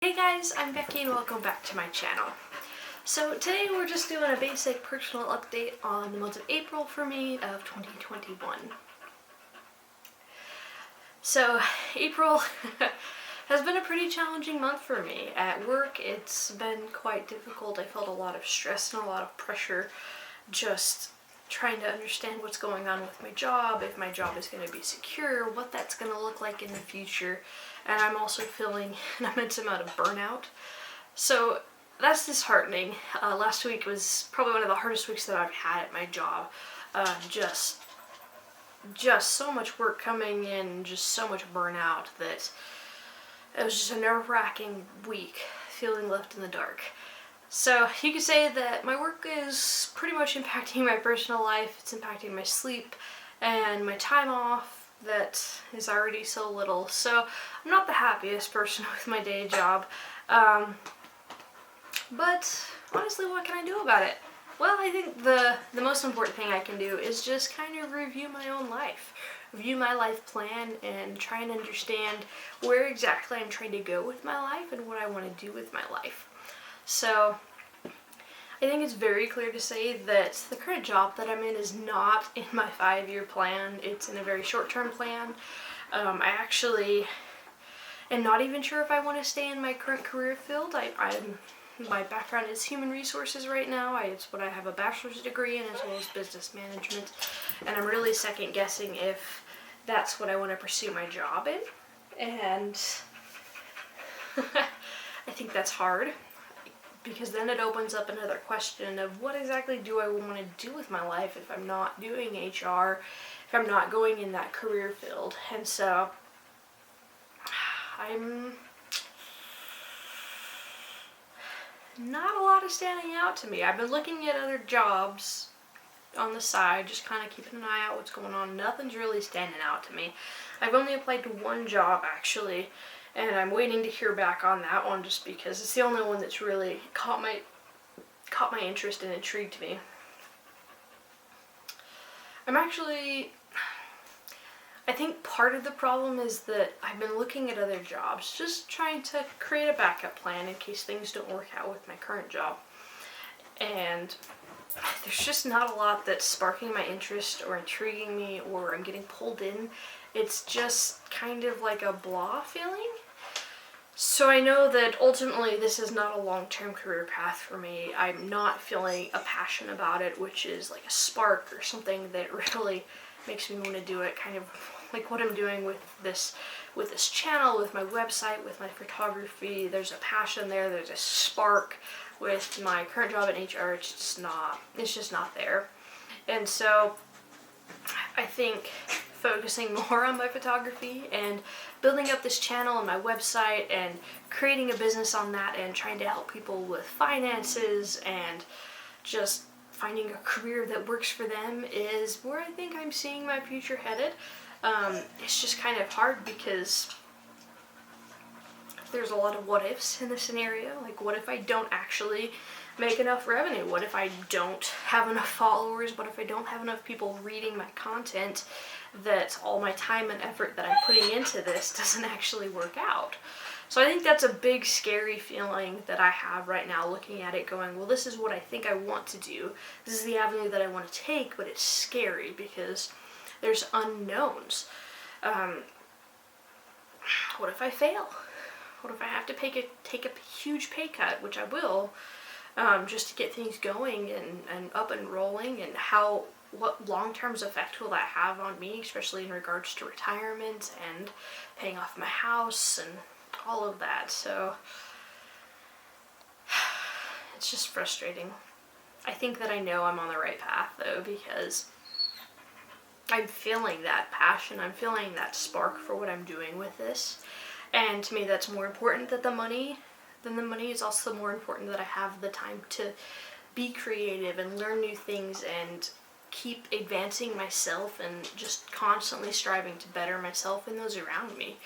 Hey guys, I'm Becky and welcome back to my channel. So today we're just doing a basic personal update on the month of April for me of 2021. So April has been a pretty challenging month for me. At work it's been quite difficult. I felt a lot of stress and a lot of pressure just trying to understand what's going on with my job, if my job is going to be secure, what that's going to look like in the future. And I'm also feeling an immense amount of burnout. So that's disheartening. Last week was probably one of the hardest weeks that I've had at my job. Just so much work coming in, just so much burnout that it was just a nerve-wracking week, feeling left in the dark. So you could say that my work is pretty much impacting my personal life. It's impacting my sleep and my time off that is already so little. So I'm not the happiest person with my day job. But honestly, what can I do about it? Well, I think the most important thing I can do is just kind of review my own life. Review my life plan and try and understand where exactly I'm trying to go with my life and what I want to do with my life. So I think it's very clear to say that the current job that I'm in is not in my 5-year plan. It's in a very short-term plan. I actually am not even sure if I want to stay in my current career field. My background is human resources right now. It's what I have a bachelor's degree in, as well as business management. And I'm really second guessing if that's what I want to pursue my job in. And I think that's hard, because then it opens up another question of what exactly do I want to do with my life if I'm not doing HR, if I'm not going in that career field. And so I'm not a lot is standing out to me. I've been looking at other jobs on the side, just kind of keeping an eye out what's going on. Nothing's really standing out to me. I've only applied to one job actually, and I'm waiting to hear back on that one just because it's the only one that's really caught my interest and intrigued me. I think part of the problem is that I've been looking at other jobs, just trying to create a backup plan in case things don't work out with my current job. And there's just not a lot that's sparking my interest or intriguing me, or I'm getting pulled in. It's just kind of like a blah feeling. So I know that ultimately this is not a long-term career path for me. I'm not feeling a passion about it, which is like a spark or something that really makes me want to do it, kind of like what I'm doing with this channel, with my website, with my photography. There's a passion there, there's a spark. With my current job in HR, it's just not there. And so I think focusing more on my photography and building up this channel and my website and creating a business on that and trying to help people with finances and just finding a career that works for them is where I think I'm seeing my future headed. It's just kind of hard because there's a lot of what ifs in this scenario. Like, what if I don't actually make enough revenue? What if I don't have enough followers? What if I don't have enough people reading my content? That all my time and effort that I'm putting into this doesn't actually work out. So I think that's a big scary feeling that I have right now, looking at it going, well, this is what I think I want to do. This is the avenue that I want to take, but it's scary because there's unknowns. What if I fail? What if I have to take a huge pay cut, which I will, just to get things going and up and rolling, and what long-term effect will that have on me, especially in regards to retirement and paying off my house and all of that. So it's just frustrating. I think that I know I'm on the right path though, because I'm feeling that passion, I'm feeling that spark for what I'm doing with this. And to me, that's more important than the money. Is also more important that I have the time to be creative and learn new things and keep advancing myself and just constantly striving to better myself and those around me.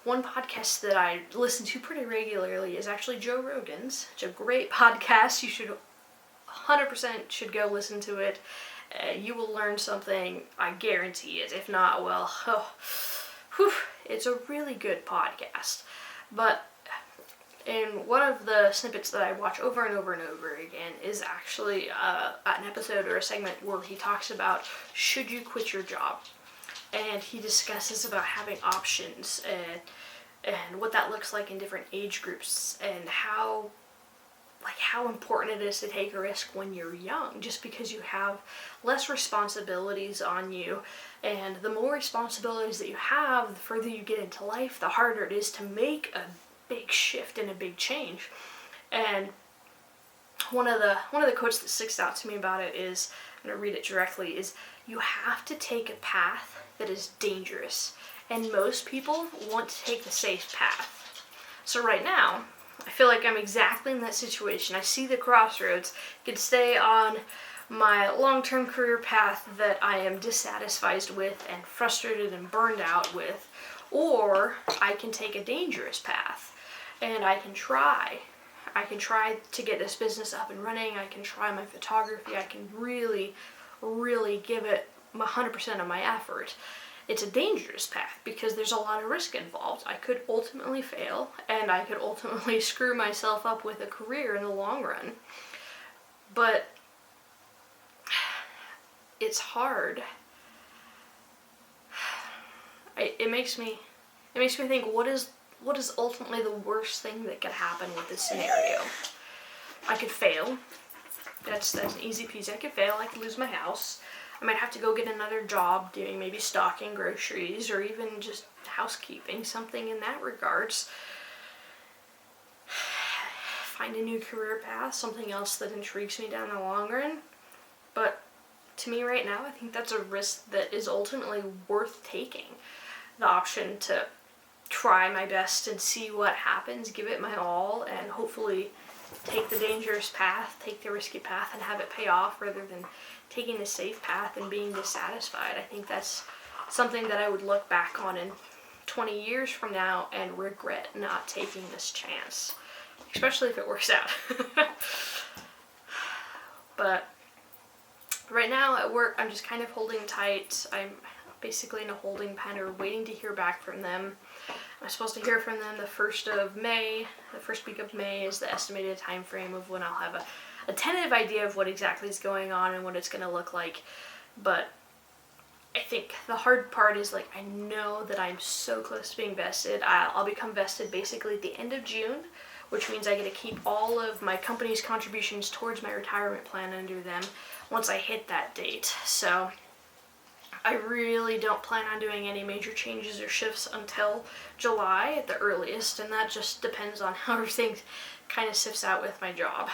One podcast that I listen to pretty regularly is actually Joe Rogan's. It's a great podcast. You should 100% should go listen to it. You will learn something, I guarantee it. If not, well, it's a really good podcast. But And one of the snippets that I watch over and over and over again is actually an episode or a segment where he talks about, should you quit your job? And he discusses about having options and what that looks like in different age groups, and how important it is to take a risk when you're young, just because you have less responsibilities on you. And the more responsibilities that you have, the further you get into life, the harder it is to make a big shift and a big change. And one of the quotes that sticks out to me about it is, I'm going to read it directly, is, you have to take a path that is dangerous, and most people want to take the safe path. So right now, I feel like I'm exactly in that situation. I see the crossroads. I could stay on my long-term career path that I am dissatisfied with and frustrated and burned out with, or I can take a dangerous path. And I can try to get this business up and running. I can try my photography. I can really give it 100% of my effort. It's a dangerous path because there's a lot of risk involved. I could ultimately fail, and I could ultimately screw myself up with a career in the long run. But it's hard. It makes me think, what is ultimately the worst thing that could happen with this scenario? I could fail. That's an easy peasy. I could fail. I could lose my house. I might have to go get another job doing maybe stocking groceries, or even just housekeeping, something in that regards. Find a new career path, something else that intrigues me down the long run. But to me right now, I think that's a risk that is ultimately worth taking. The option to try my best and see what happens, give it my all, and hopefully take the dangerous path, take the risky path, and have it pay off, rather than taking the safe path and being dissatisfied. I think that's something that I would look back on in 20 years from now and regret not taking this chance, especially if it works out. But right now at work, I'm just kind of holding tight. I'm basically in a holding pattern, waiting to hear back from them. I'm supposed to hear from them the 1st of May. The first week of May is the estimated time frame of when I'll have a tentative idea of what exactly is going on and what it's going to look like. But I think the hard part is, like, I know that I'm so close to being vested. I'll become vested basically at the end of June, which means I get to keep all of my company's contributions towards my retirement plan under them once I hit that date. So I really don't plan on doing any major changes or shifts until July at the earliest, and that just depends on how everything kind of sifts out with my job.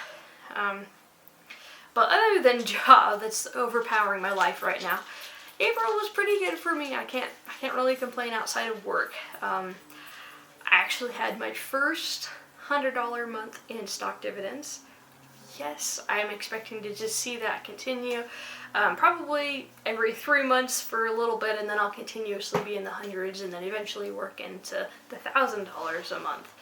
But other than job that's overpowering my life right now, April was pretty good for me. I can't really complain outside of work. I actually had my first $100 month in stock dividends. Yes, I'm expecting to just see that continue. Probably every 3 months for a little bit, and then I'll continuously be in the hundreds, and then eventually work into the $1,000 a month.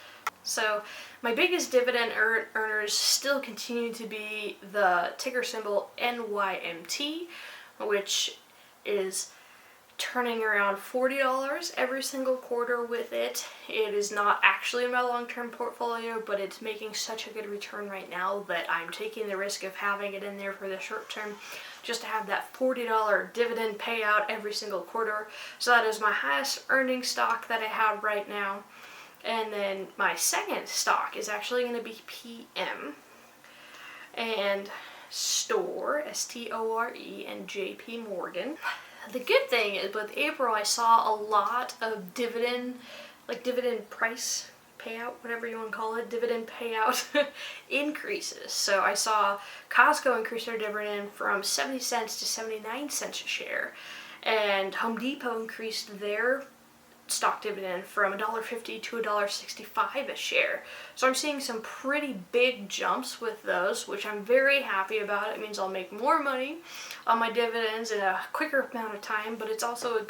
So my biggest dividend earners still continue to be the ticker symbol NYMT, which is turning around $40 every single quarter with it. It is not actually in my long-term portfolio, but it's making such a good return right now that I'm taking the risk of having it in there for the short term, just to have that $40 dividend payout every single quarter. So that is my highest earning stock that I have right now. And then my second stock is actually going to be PM and STOR, S-T-O-R-E, and JP Morgan. The good thing is, with April, I saw a lot of dividend price payout, whatever you want to call it, dividend payout increases. So I saw Costco increase their dividend from 70 cents to 79 cents a share, and Home Depot increased their stock dividend from $1.50 to $1.65 a share. So I'm seeing some pretty big jumps with those, which I'm very happy about. It means I'll make more money on my dividends in a quicker amount of time, but it's also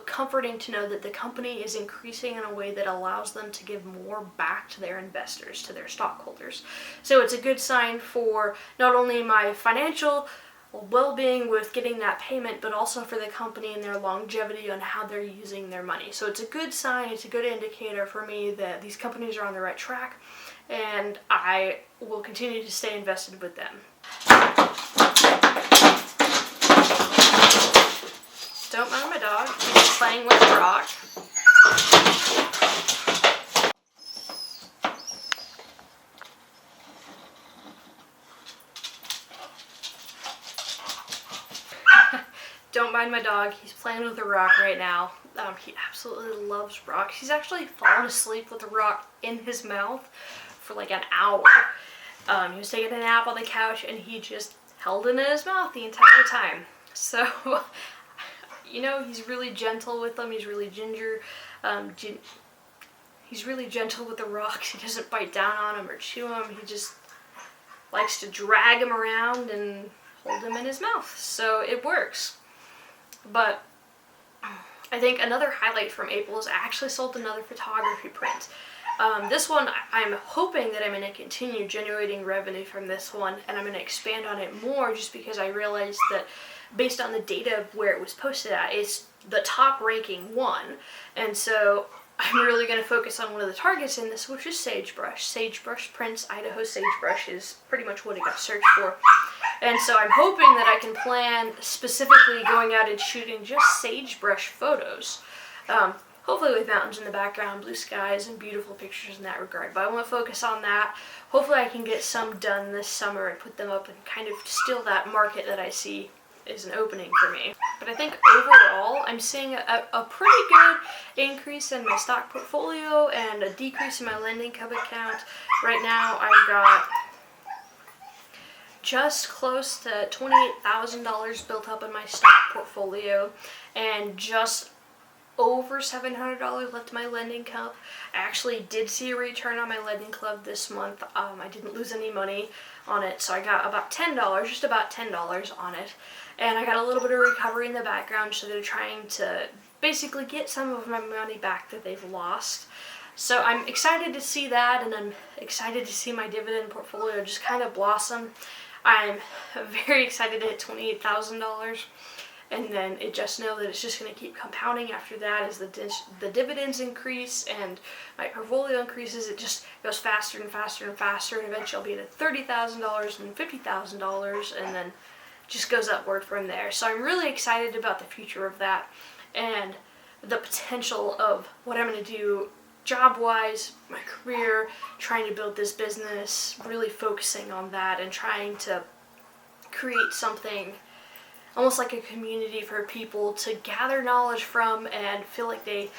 comforting to know that the company is increasing in a way that allows them to give more back to their investors, to their stockholders. So it's a good sign for not only my financial well-being with getting that payment, but also for the company and their longevity on how they're using their money. So it's a good sign, it's a good indicator for me that these companies are on the right track, and I will continue to stay invested with them. Don't mind my dog, he's playing with the rock. Don't mind my dog, he's playing with a rock right now. He absolutely loves rocks. He's actually fallen asleep with a rock in his mouth for like an hour. He was taking a nap on the couch and he just held it in his mouth the entire time. So, you know, he's really gentle with them. He's really he's really gentle with the rocks. He doesn't bite down on them or chew them. He just likes to drag them around and hold them in his mouth. So it works. But I think another highlight from April is I actually sold another photography print. This one, I'm hoping that I'm going to continue generating revenue from this one, and I'm going to expand on it more just because I realized that based on the data of where it was posted at, it's the top ranking one. And so I'm really going to focus on one of the targets in this, which is sagebrush. Sagebrush prints, Idaho sagebrush is pretty much what it got searched for. And so I'm hoping that I can plan specifically going out and shooting just sagebrush photos. Hopefully with mountains in the background, blue skies, and beautiful pictures in that regard. But I want to focus on that. Hopefully I can get some done this summer and put them up and kind of steal that market that I see is an opening for me. But I think overall I'm seeing a pretty good increase in my stock portfolio and a decrease in my lending club account. Right now I've got just close to $28,000 built up in my stock portfolio and just over $700 left in my lending club. I actually did see a return on my lending club this month. I didn't lose any money on it, so I got about $10, just about $10 on it. And I got a little bit of recovery in the background, so they're trying to basically get some of my money back that they've lost. So I'm excited to see that, and I'm excited to see my dividend portfolio just kind of blossom. I'm very excited to hit $28,000, and then just know that it's just going to keep compounding after that as the dividends increase and my portfolio increases. It just goes faster and faster and faster, and eventually I'll be at $30,000 and $50,000, and then just goes upward from there. So I'm really excited about the future of that and the potential of what I'm going to do job-wise, my career, trying to build this business, really focusing on that and trying to create something almost like a community for people to gather knowledge from and feel like they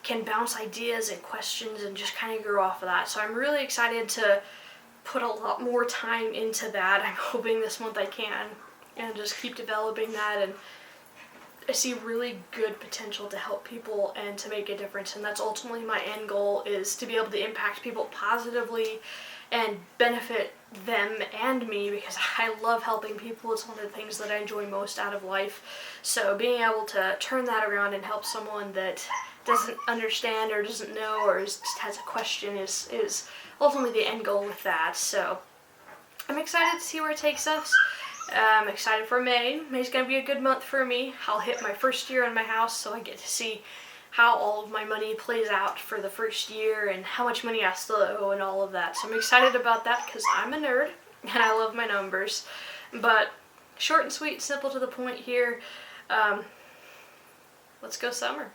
can bounce ideas and questions and just kind of grow off of that. So I'm really excited to put a lot more time into that. I'm hoping this month I can, and just keep developing that. And I see really good potential to help people and to make a difference, and that's ultimately my end goal, is to be able to impact people positively and benefit them and me, because I love helping people. It's one of the things that I enjoy most out of life. So being able to turn that around and help someone that doesn't understand or doesn't know or just has a question is ultimately the end goal with that. So I'm excited to see where it takes us. I'm excited for May. May's going to be a good month for me. I'll hit my first year in my house, so I get to see how all of my money plays out for the first year and how much money I still owe and all of that. So I'm excited about that because I'm a nerd and I love my numbers. But short and sweet, simple to the point here. Let's go summer.